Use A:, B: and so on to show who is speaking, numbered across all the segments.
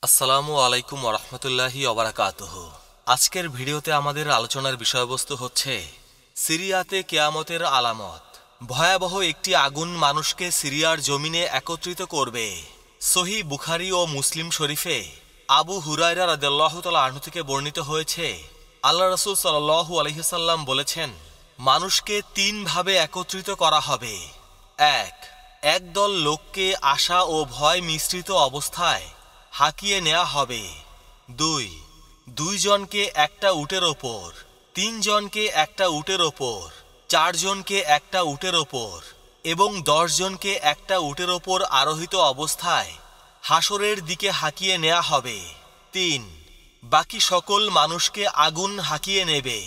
A: আসসালামু আলাইকুম ওরহমতুল্লাহি ওবারাকাতুহু। আজকের ভিডিওতে আমাদের আলোচনার বিষয়বস্তু হচ্ছে সিরিয়াতে কিয়ামতের আলামত। ভয়াবহ একটি আগুন মানুষকে সিরিয়ার জমিনে একত্রিত করবে। সহিহ বুখারী ও মুসলিম শরীফে আবু হুরায়রা রাদিয়াল্লাহু তাআলা আনহু থেকে বর্ণিত হয়েছে, আল্লাহ রাসূল সাল্লাল্লাহু আলাইহি ওয়াসাল্লাম বলেছেন, মানুষকে তিনভাবে একত্রিত করা হবে। একদল লোককে আশা ও ভয় মিশ্রিত অবস্থায় হাঁকিয়ে নেওয়া হবে। দুইজনকে একটা উটের ওপর, তিনজনকে একটা উটের ওপর, চারজনকে একটা উটের ওপর এবং 10 জনকে একটা উটের ওপর আরোহিত অবস্থায় হাসরের দিকে হাঁকিয়ে নেওয়া হবে। বাকি সকল মানুষকে আগুন হাঁকিয়ে নেবে।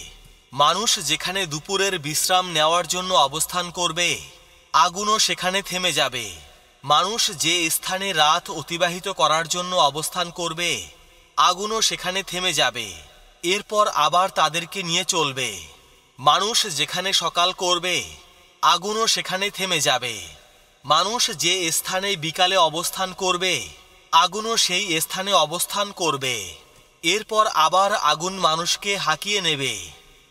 A: মানুষ যেখানে দুপুরের বিশ্রাম নেওয়ার জন্য অবস্থান করবে, আগুনও সেখানে থেমে যাবে। মানুষ যে স্থানে রাত অতিবাহিত করার জন্য অবস্থান করবে, আগুনও সেখানে থেমে যাবে। এরপর আবার তাদেরকে নিয়ে চলবে। মানুষ যেখানে সকাল করবে, আগুনও সেখানে থেমে যাবে। মানুষ যে স্থানে বিকালে অবস্থান করবে, আগুনও সেই স্থানে অবস্থান করবে। এরপর আবার আগুন মানুষকে হাঁকিয়ে নেবে।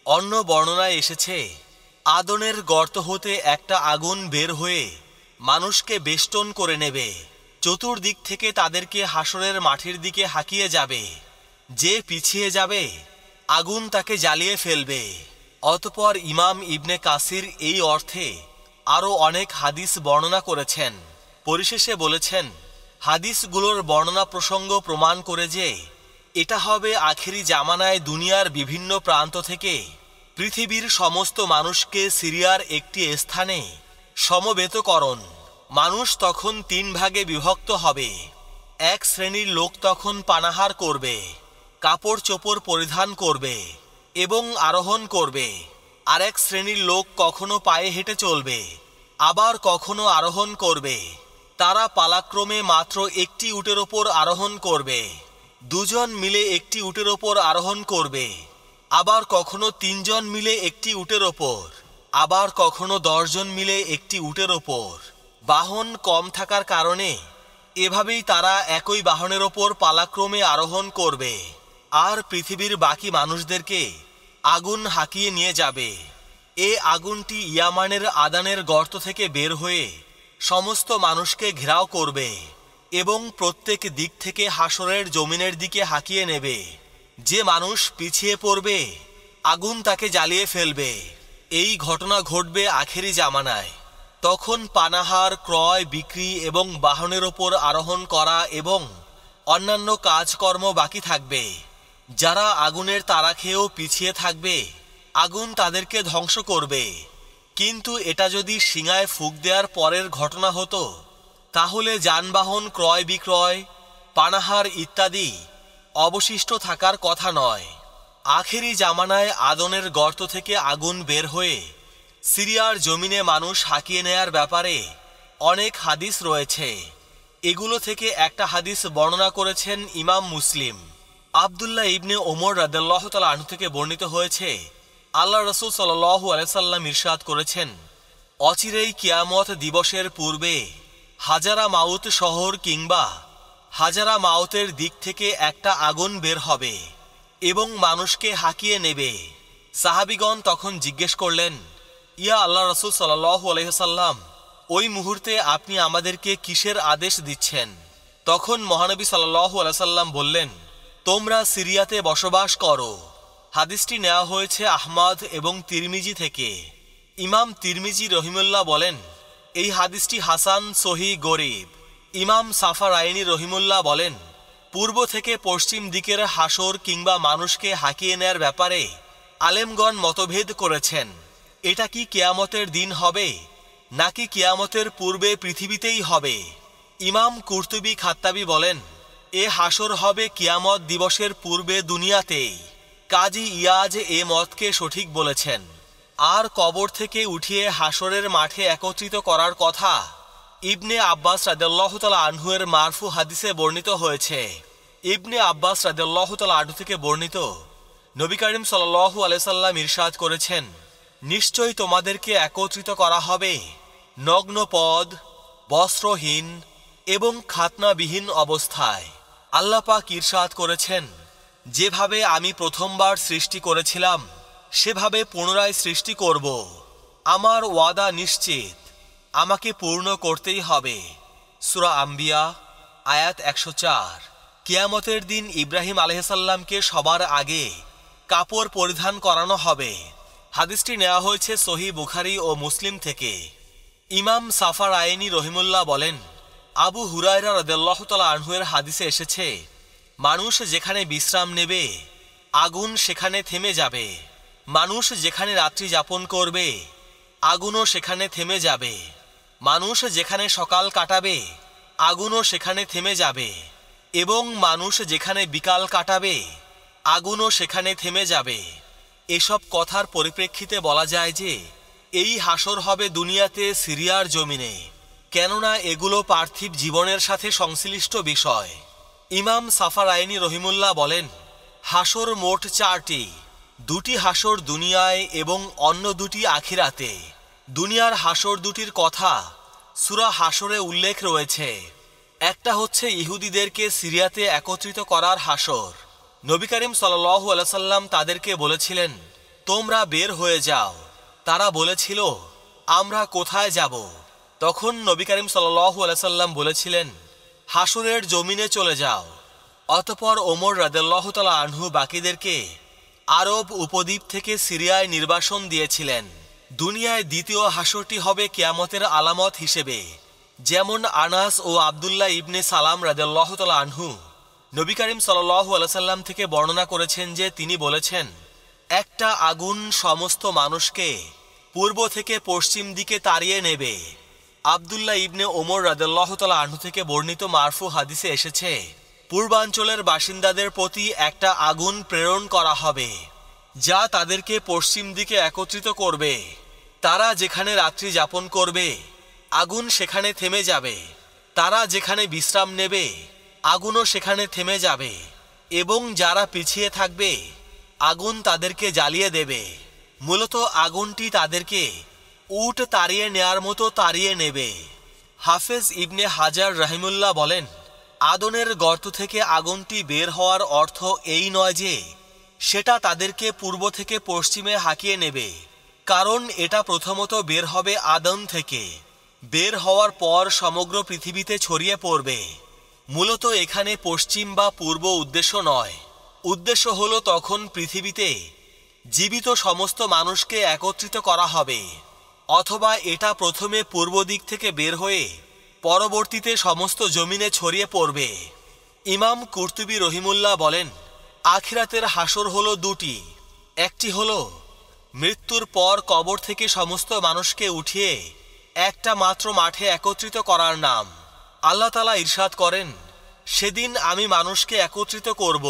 A: অন্য বর্ণনায় এসেছে, আদনের গর্ত হতে একটা আগুন বের হয়ে মানুষকে বেষ্টন করে নেবে। চতুর্দিক থেকে তাদেরকে হাসরের মাঠের দিকে হাঁকিয়ে যাবে। যে পিছিয়ে যাবে, আগুন তাকে জ্বালিয়ে ফেলবে। অতঃপর ইমাম ইবনে কাসির এই অর্থে আরও অনেক হাদিস বর্ণনা করেছেন। পরিশেষে বলেছেন, হাদিসগুলোর বর্ণনা প্রসঙ্গ প্রমাণ করে যে এটা হবে আখেরি জামানায় দুনিয়ার বিভিন্ন প্রান্ত থেকে পৃথিবীর সমস্ত মানুষকে সিরিয়ার একটি স্থানে সমবেতকরণ। মানুষ তখন 3 ভাগে বিভক্ত হবে। এক শ্রেণীর লোক তখন পানাহার করবে, কাপড় চোপড় পরিধান করবে এবং আরোহণ করবে। আরেক শ্রেণীর লোক কখনো পায়ে হেঁটে চলবে, আবার কখনো আরোহণ করবে। তারা পালাক্রমে মাত্র একটি উটের ওপর আরোহণ করবে। 2 জন মিলে একটি উটের ওপর আরোহণ করবে, আবার কখনো 3 জন মিলে একটি উটের ওপর, আবার কখনো 10 জন মিলে একটি উটের ওপর। বাহন কম থাকার কারণে এভাবেই তারা একই বাহনের ওপর পালাক্রমে আরোহণ করবে। আর পৃথিবীর বাকি মানুষদেরকে আগুন হাঁকিয়ে নিয়ে যাবে। এ আগুনটি ইয়ামানের আদানের গর্ত থেকে বের হয়ে সমস্ত মানুষকে ঘেরাও করবে এবং প্রত্যেক দিক থেকে হাসরের জমিনের দিকে হাঁকিয়ে নেবে। যে মানুষ পিছিয়ে পড়বে, আগুন তাকে জ্বালিয়ে ফেলবে। এই ঘটনা ঘটবে আখেরি জামানায়। তখন পানাহার, ক্রয় বিক্রি এবং বাহনের ওপর আরোহণ করা এবং অন্যান্য কাজকর্ম বাকি থাকবে। যারা আগুনের তাড়া খেয়েও পিছিয়ে থাকবে, আগুন তাদেরকে ধ্বংস করবে। কিন্তু এটা যদি শিঙায় ফুঁক দেওয়ার পরের ঘটনা হতো, তাহলে যানবাহন ক্রয় বিক্রয়, পানাহার ইত্যাদি অবশিষ্ট থাকার কথা নয়। আখেরি জামানায় আদনের গর্ত থেকে আগুন বের হয়ে সিরিয়ার জমিনে মানুষ হাঁকিয়ে নেয়ার ব্যাপারে অনেক হাদিস রয়েছে। এগুলো থেকে একটা হাদিস বর্ণনা করেছেন ইমাম মুসলিম। আব্দুল্লাহ ইবনে ওমর রাদিয়াল্লাহু তাআলা আনহু থেকে বর্ণিত হয়েছে, আল্লাহ রাসূল সাল্লাল্লাহু আলাইহি সাল্লাম ইরশাদ করেছেন, অচিরেই কিয়ামত দিবসের পূর্বে হাজারা মাউত শহর কিংবা হাজারা মাউতের দিক থেকে একটা আগুন বের হবে এবং মানুষকে হাঁকিয়ে নেবে। সাহাবীগণ তখন জিজ্ঞেস করলেন, ইয়া আল্লাহ রাসূল সাল্লাল্লাহু আলাইহি ওয়াসাল্লাম, ওই মুহূর্তে আপনি আমাদেরকে কিসের আদেশ দিচ্ছেন? তখন মহানবী সাল্লাল্লাহু আলাইহি ওয়াসাল্লাম বললেন, তোমরা সিরিয়াতে বসবাস করো। হাদিসটি নেওয়া হয়েছে আহমদ এবং তিরমিজি থেকে। ইমাম তিরমিজি রহিমুল্লাহ বলেন, এই হাদিসটি হাসান সহিহ গরীব। ইমাম সাফারাইনি রহিমুল্লাহ বলেন, পূর্ব থেকে পশ্চিম দিকের হাসর কিংবা মানুষকে হাঁকিয়ে নেয়ার ব্যাপারে আলেমগণ মতভেদ করেছেন। এটা কি কিয়ামতের দিন হবে নাকি কিয়ামতের পূর্বে পৃথিবীতেই হবে? ইমাম কুরতুবী খাত্তাবী বলেন, এ হাসর হবে কিয়ামত দিবসের পূর্বে দুনিয়াতেই। কাজী ইয়াজ এ মতকে সঠিক বলেছেন। আর কবর থেকে উঠিয়ে হাসরের মাঠে একত্রিত করার কথা ইবনে আব্বাস রাদিয়াল্লাহু তাআলা আনহু এর মারফু হাদিসে বর্ণিত হয়েছে। ইবনে আব্বাস রাদিয়াল্লাহু তাআলা আনহু থেকে বর্ণিত, নবী করিম সাল্লাল্লাহু আলাইহি সাল্লাম ইরশাদ করেছেন, নিশ্চয়ই তোমাদেরকে একত্রিত করা হবে নগ্ন পদ, বস্ত্রহীন এবং খাতনাবিহীন অবস্থায়। আল্লাহ পাক ইরশাদ করেছেন, যেভাবে আমি প্রথমবার সৃষ্টি করেছিলাম সেভাবে পুনরায় সৃষ্টি করব। আমার ওয়াদা নিশ্চিত, আমাকে পূর্ণ করতেই হবে। সূরা আম্বিয়া আয়াত 104। কিয়ামতের দিন ইব্রাহিম আলাইহিসসালামকে সবার আগে কাপড় পরিধান করানো হবে। হাদিসটি নেওয়া হয়েছে সহিহ বুখারী ও মুসলিম থেকে। ইমাম সাফার আইনি রহিমুল্লাহ বলেন, আবু হুরায়রা রাদিয়াল্লাহু তাআলা আনহু এর হাদিসে এসেছে, মানুষ যেখানে বিশ্রাম নেবে আগুন সেখানে থেমে যাবে। মানুষ যেখানে রাত্রি যাপন করবে আগুনও সেখানে থেমে যাবে। মানুষ যেখানে সকাল কাটাবে আগুনও সেখানে থেমে যাবে। এবং মানুষ যেখানে বিকাল কাটাবে আগুনও সেখানে থেমে যাবে। এসব কথার পরিপ্রেক্ষিতে বলা যায় যে এই হাসর হবে দুনিয়াতে সিরিয়ার জমিনে, কেননা এগুলো পার্থিব জীবনের সাথে সংশ্লিষ্ট বিষয়। ইমাম সাফার আইনি রহিমুল্লাহ বলেন, হাসর মোট 4টি। 2টি হাসর দুনিয়ায় এবং অন্য 2টি আখিরাতে। দুনিয়ার হাসর 2টির কথা সূরা হাসরে উল্লেখ রয়েছে। একটা হচ্ছে ইহুদিদেরকে সিরিয়াতে একত্রিত করার হাসর। নবী করিম সাল্লাল্লাহু আলাইহি সাল্লাম তাদেরকে বলেছিলেন, তোমরা বের হয়ে যাও। তারা বলেছিল, আমরা কোথায় যাব? তখন নবী করিম সাল্লাল্লাহু আলাইহি সাল্লাম বলেছিলেন, হাসরের জমিনে চলে যাও। অতঃপর ওমর রাদিয়াল্লাহু তাআলা আনহু বাকিদেরকে আরব উপদ্বীপ থেকে সিরিয়ায় নির্বাসন দিয়েছিলেন। দুনিয়ায় দ্বিতীয় হাসরটি হবে কিয়ামতের আলামত হিসেবে। যেমন আনাস ও আব্দুল্লাহ ইবনে সালাম রাদিয়াল্লাহু তাআলা আনহু নবী করিম সাল্লাল্লাহু আলাইহি সাল্লাম থেকে বর্ণনা করেছেন যে তিনি বলেছেন, একটা আগুন সমস্ত মানুষকে পূর্ব থেকে পশ্চিম দিকে তাড়িয়ে নেবে। আব্দুল্লাহ ইবনে ওমর রাদিয়াল্লাহু তাআলা আনহু থেকে বর্ণিত মারফু হাদিসে এসেছে, পূর্বাঞ্চলের বাসিন্দাদের প্রতি একটা আগুন প্রেরণ করা হবে যা তাদেরকে পশ্চিম দিকে একত্রিত করবে। তারা যেখানে রাত্রি যাপন করবে আগুন সেখানে থেমে যাবে। তারা যেখানে বিশ্রাম নেবে আগুনও সেখানে থেমে যাবে। এবং যারা পিছিয়ে থাকবে আগুন তাদেরকে জ্বালিয়ে দেবে। মূলত আগুনটি তাদেরকে উট তাড়িয়ে নেয়ার মতো তাড়িয়ে নেবে। হাফেজ ইবনে হাজার রাহিমুল্লাহ বলেন, আদনের গর্ত থেকে আগুনটি বের হওয়ার অর্থ এই নয় যে সেটা তাদেরকে পূর্ব থেকে পশ্চিমে হাঁকিয়ে নেবে, কারণ এটা প্রথমত বের হবে আদন থেকে। বের হওয়ার পর সমগ্র পৃথিবীতে ছড়িয়ে পড়বে। মূলত এখানে পশ্চিম বা পূর্ব উদ্দেশ্য নয়। উদ্দেশ্য হলো তখন পৃথিবীতে জীবিত সমস্ত মানুষকে একত্রিত করা হবে, অথবা এটা প্রথমে পূর্ব দিক থেকে বের হয়ে পরবর্তীতে সমস্ত জমিনে ছড়িয়ে পড়বে। ইমাম কুরতুবী রহিমুল্লাহ বলেন, আখিরাতের হাসর হলো 2টি। একটি হলো মৃত্যুর পর কবর থেকে সমস্ত মানুষকে উঠিয়ে একটা মাত্র মাঠে একত্রিত করার নাম। আল্লাহ তাআলা ইরশাদ করেন, সেদিন আমি মানুষকে একত্রিত করব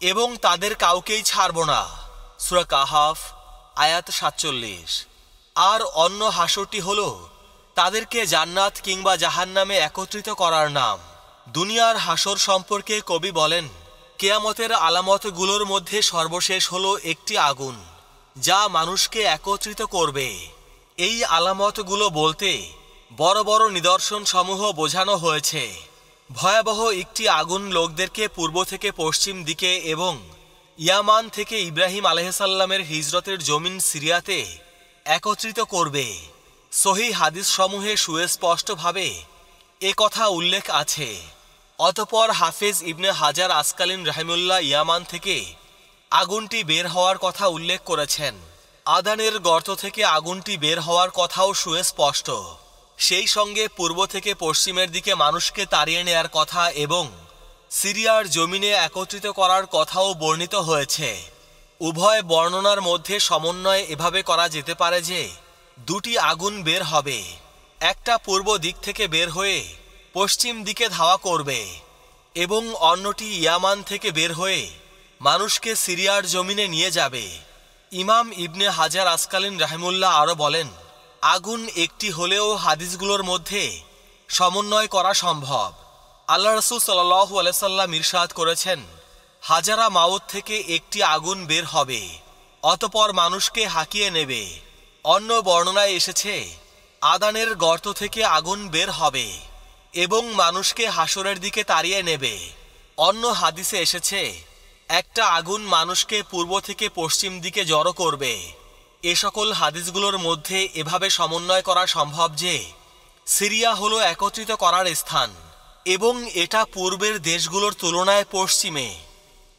A: এবং তাদের কাউকেই ছাড়ব না। সূরা কাহাফ আয়াত 47। আর অন্য হাসরটি হলো তাদেরকে জান্নাত কিংবা জাহান্নামে একত্রিত করার নাম। দুনিয়ার হাসর সম্পর্কে কবি বলেন, কিয়ামতের আলামতগুলোর মধ্যে সর্বশেষ হলো একটি আগুন যা মানুষকে একত্রিত করবে। এই আলামতগুলো বলতে বড় বড় নিদর্শন সমূহ বোঝানো হয়েছে। ভয়াবহ একটি আগুন লোকদেরকে পূর্ব থেকে পশ্চিম দিকে এবং ইয়ামান থেকে ইব্রাহিম আলাইহিসসালামের হিজরতের জমিন সিরিয়াতে একত্রিত করবে। সহিহ হাদিস সমূহে সুস্পষ্টভাবে এ কথা উল্লেখ আছে। অতঃপর হাফেজ ইবনে হাজার আসকালিন রাহিমাহুল্লাহ ইয়ামান থেকে আগুনটি বের হওয়ার কথা উল্লেখ করেছেন। আদানের গর্ত থেকে আগুনটি বের হওয়ার কথাও সুস্পষ্ট। সেই সঙ্গে পূর্ব থেকে পশ্চিমের দিকে মানুষকে তাড়িয়ে নেয়ার কথা এবং সিরিয়ার জমিনে একত্রিত করার কথাও বর্ণিত হয়েছে। উভয় বর্ণনার মধ্যে সমন্বয় এভাবে করা যেতে পারে যে 2টি আগুন বের হবে। একটা পূর্ব দিক থেকে বের হয়ে পশ্চিম দিকে ধাওয়া করবে এবং অন্যটি ইয়ামান থেকে বের হয়ে মানুষকে সিরিয়ার জমিনে নিয়ে যাবে। ইমাম ইবনে হাজার আসকালিন রাহিমাহুল্লাহ আরও বলেন, আগুন একটি হলেও হাদিসগুলোর মধ্যে সমন্বয় করা সম্ভব। আল্লাহ রাসূল সাল্লাল্লাহু আলাইহি সাল্লাম ইরশাদ করেছেন, হাজারা মাউত থেকে একটি আগুন বের হবে, অতঃপর মানুষকে হাঁকিয়ে নেবে। অন্য বর্ণনায় এসেছে, আদানের গর্ত থেকে আগুন বের হবে এবং মানুষকে হাসরের দিকে তাড়িয়ে নেবে। অন্য হাদিসে এসেছে একটা আগুন মানুষকে পূর্ব থেকে পশ্চিম দিকে জড়ো করবে। এ সকল হাদিসগুলোর মধ্যে এভাবে সমন্বয় করা সম্ভব যে সিরিয়া হলো একত্রিত করার স্থান এবং এটা পূর্বের দেশগুলোর তুলনায় পশ্চিমে।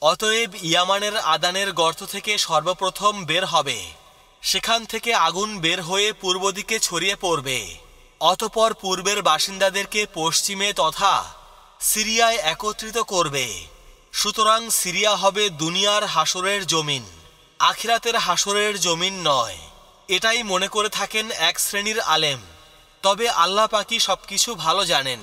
A: অতএব ইয়ামানের আদানের গর্ত থেকে সর্বপ্রথম বের হবে, সেখান থেকে আগুন বের হয়ে পূর্ব দিকে ছড়িয়ে পড়বে, অতপর পূর্বের বাসিন্দাদেরকে পশ্চিমে তথা সিরিয়ায় একত্রিত করবে। সুতরাং সিরিয়া হবে দুনিয়ার হাসরের জমিন, আখিরাতের হাসরের জমিন নয়। এটাই মনে করে থাকেন এক শ্রেণীর আলেম। তবে আল্লাহ পাকই সবকিছু ভালো জানেন।